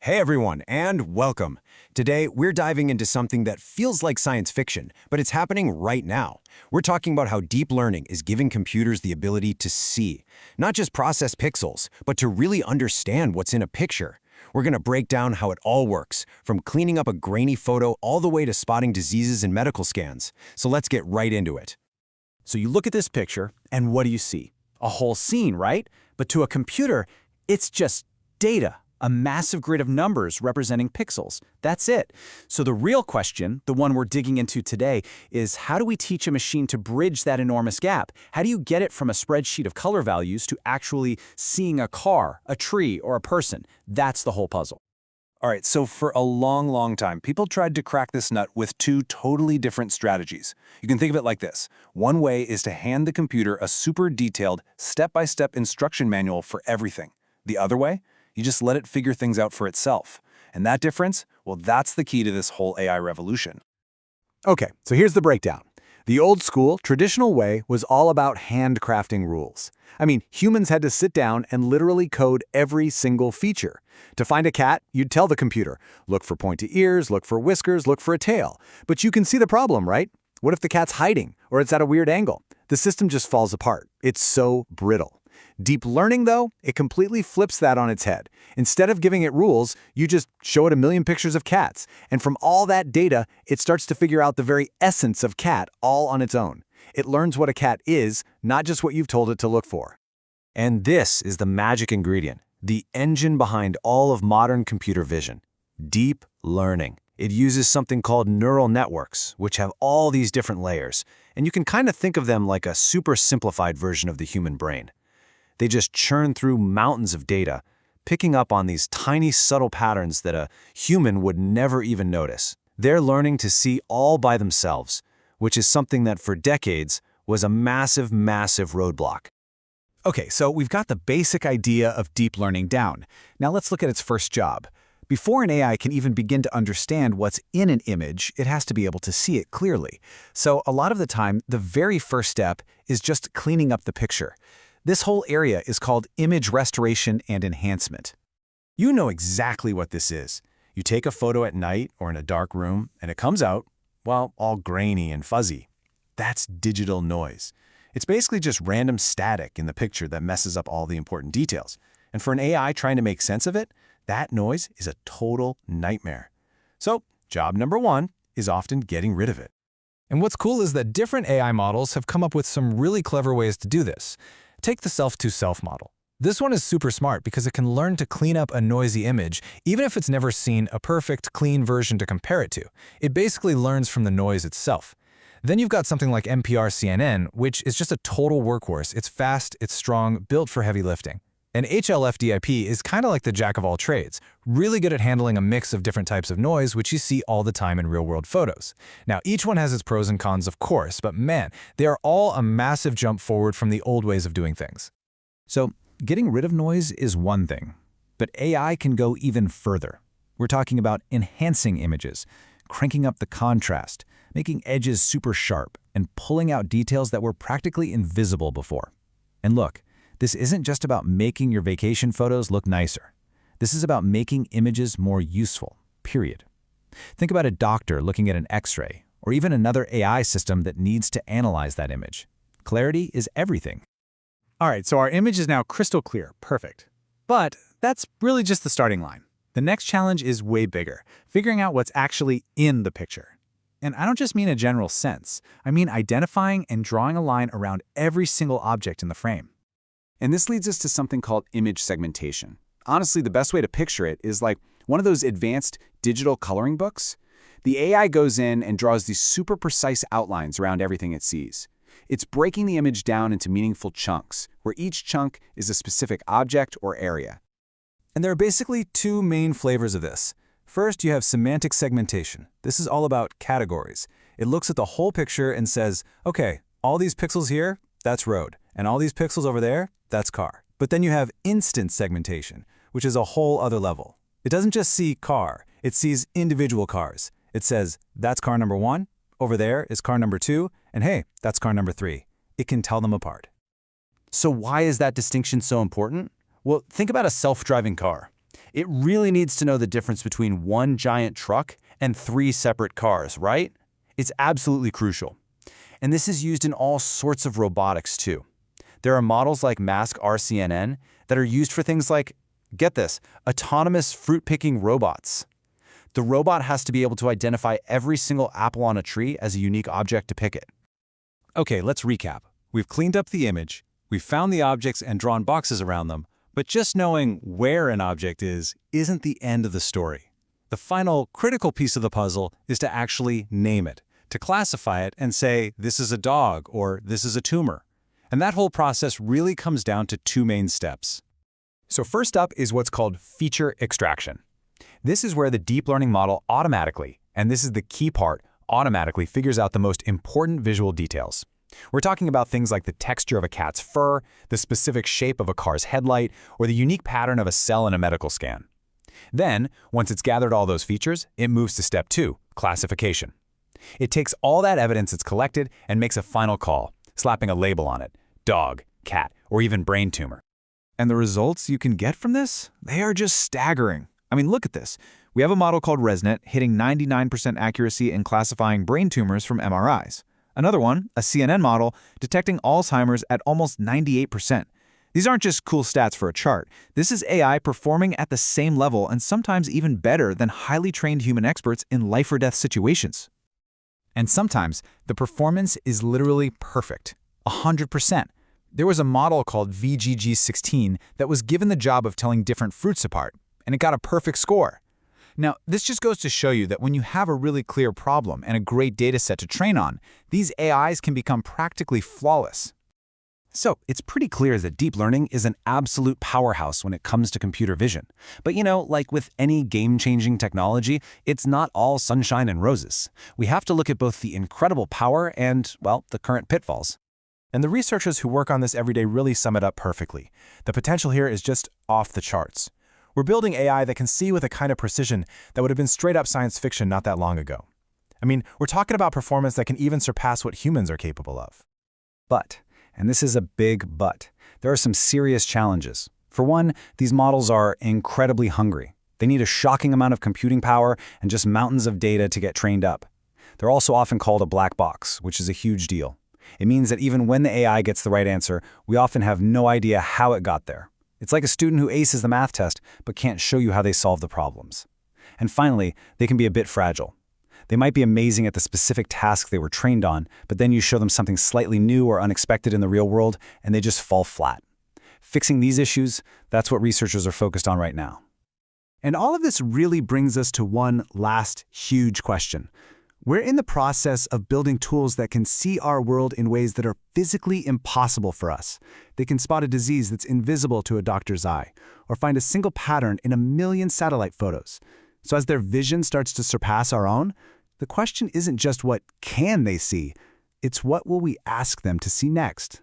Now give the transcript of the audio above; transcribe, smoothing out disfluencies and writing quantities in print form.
Hey everyone, and welcome. Today, we're diving into something that feels like science fiction, but it's happening right now. We're talking about how deep learning is giving computers the ability to see, not just process pixels, but to really understand what's in a picture. We're going to break down how it all works, from cleaning up a grainy photo all the way to spotting diseases in medical scans. So let's get right into it. So you look at this picture, and what do you see? A whole scene, right? But to a computer, it's just data. A massive grid of numbers representing pixels. That's it. So the real question, the one we're digging into today, is how do we teach a machine to bridge that enormous gap? How do you get it from a spreadsheet of color values to actually seeing a car, a tree, or a person? That's the whole puzzle. All right, so for a long time, people tried to crack this nut with two totally different strategies. You can think of it like this. One way is to hand the computer a super detailed, step-by-step instruction manual for everything. The other way? You just let it figure things out for itself. And that difference, well, that's the key to this whole AI revolution. Okay, so here's the breakdown. The old school, traditional way was all about handcrafting rules. I mean, humans had to sit down and literally code every single feature. To find a cat, you'd tell the computer, look for pointy ears, look for whiskers, look for a tail. But you can see the problem, right? What if the cat's hiding, or it's at a weird angle? The system just falls apart. It's so brittle. Deep learning, though, it completely flips that on its head. Instead of giving it rules, you just show it a million pictures of cats. And from all that data, it starts to figure out the very essence of cat all on its own. It learns what a cat is, not just what you've told it to look for. And this is the magic ingredient, the engine behind all of modern computer vision: deep learning. It uses something called neural networks, which have all these different layers. And you can kind of think of them like a super simplified version of the human brain. They just churn through mountains of data, picking up on these tiny, subtle patterns that a human would never even notice. They're learning to see all by themselves, which is something that for decades was a massive roadblock. Okay, so we've got the basic idea of deep learning down. Now let's look at its first job. Before an AI can even begin to understand what's in an image, it has to be able to see it clearly. So a lot of the time, the very first step is just cleaning up the picture. This whole area is called image restoration and enhancement. You know exactly what this is. You take a photo at night or in a dark room, and it comes out, well, all grainy and fuzzy. That's digital noise. It's basically just random static in the picture that messes up all the important details. And for an AI trying to make sense of it, that noise is a total nightmare. So, job number one is often getting rid of it. And what's cool is that different AI models have come up with some really clever ways to do this. Take the self-to-self model. This one is super smart because it can learn to clean up a noisy image, even if it's never seen a perfect, clean version to compare it to. It basically learns from the noise itself. Then you've got something like MPR-CNN, which is just a total workhorse. It's fast, it's strong, built for heavy lifting. And HLF-DIP is kind of like the jack of all trades, really good at handling a mix of different types of noise, which you see all the time in real-world photos. Now, each one has its pros and cons, of course, but man, they are all a massive jump forward from the old ways of doing things. So, getting rid of noise is one thing, but AI can go even further. We're talking about enhancing images, cranking up the contrast, making edges super sharp, and pulling out details that were practically invisible before. And look, this isn't just about making your vacation photos look nicer. This is about making images more useful, period. Think about a doctor looking at an X-ray, or even another AI system that needs to analyze that image. Clarity is everything. All right, so our image is now crystal clear, perfect. But that's really just the starting line. The next challenge is way bigger, figuring out what's actually in the picture. And I don't just mean a general sense. I mean identifying and drawing a line around every single object in the frame. And this leads us to something called image segmentation. Honestly, the best way to picture it is like one of those advanced digital coloring books. The AI goes in and draws these super precise outlines around everything it sees. It's breaking the image down into meaningful chunks, where each chunk is a specific object or area. And there are basically two main flavors of this. First, you have semantic segmentation. This is all about categories. It looks at the whole picture and says, okay, all these pixels here, that's road, and all these pixels over there, that's car. But then you have instance segmentation, which is a whole other level. It doesn't just see car, it sees individual cars. It says, that's car number 1, over there is car number 2, and hey, that's car number 3. It can tell them apart. So why is that distinction so important? Well, think about a self-driving car. It really needs to know the difference between one giant truck and 3 separate cars, right? It's absolutely crucial. And this is used in all sorts of robotics too. There are models like Mask-RCNN that are used for things like, get this, autonomous fruit-picking robots. The robot has to be able to identify every single apple on a tree as a unique object to pick it. Okay, let's recap. We've cleaned up the image, we've found the objects and drawn boxes around them, but just knowing where an object is isn't the end of the story. The final critical piece of the puzzle is to actually name it, to classify it and say, this is a dog or this is a tumor. And that whole process really comes down to 2 main steps. So first up is what's called feature extraction. This is where the deep learning model automatically, and this is the key part, automatically figures out the most important visual details. We're talking about things like the texture of a cat's fur, the specific shape of a car's headlight, or the unique pattern of a cell in a medical scan. Then, once it's gathered all those features, it moves to step 2, classification. It takes all that evidence it's collected and makes a final call, slapping a label on it, dog, cat, or even brain tumor. And the results you can get from this? They are just staggering. I mean, look at this. We have a model called ResNet hitting 99% accuracy in classifying brain tumors from MRIs. Another one, a CNN model, detecting Alzheimer's at almost 98%. These aren't just cool stats for a chart. This is AI performing at the same level and sometimes even better than highly trained human experts in life or death situations. And sometimes the performance is literally perfect, 100%. There was a model called VGG16 that was given the job of telling different fruits apart, and it got a perfect score. Now, this just goes to show you that when you have a really clear problem and a great data set to train on, these AIs can become practically flawless. So, it's pretty clear that deep learning is an absolute powerhouse when it comes to computer vision. But like with any game-changing technology, it's not all sunshine and roses. We have to look at both the incredible power and, well, the current pitfalls. And the researchers who work on this every day really sum it up perfectly. The potential here is just off the charts. We're building AI that can see with a kind of precision that would have been straight-up science fiction not that long ago. I mean, we're talking about performance that can even surpass what humans are capable of. But, and this is a big but, there are some serious challenges. For one, these models are incredibly hungry. They need a shocking amount of computing power and just mountains of data to get trained up. They're also often called a black box, which is a huge deal. It means that even when the AI gets the right answer, we often have no idea how it got there. It's like a student who aces the math test but can't show you how they solve the problems. And finally, they can be a bit fragile. They might be amazing at the specific task they were trained on, but then you show them something slightly new or unexpected in the real world, and they just fall flat. Fixing these issues, that's what researchers are focused on right now. And all of this really brings us to one last huge question. We're in the process of building tools that can see our world in ways that are physically impossible for us. They can spot a disease that's invisible to a doctor's eye, or find a single pattern in 1 million satellite photos. So as their vision starts to surpass our own, the question isn't just what can they see, it's what will we ask them to see next.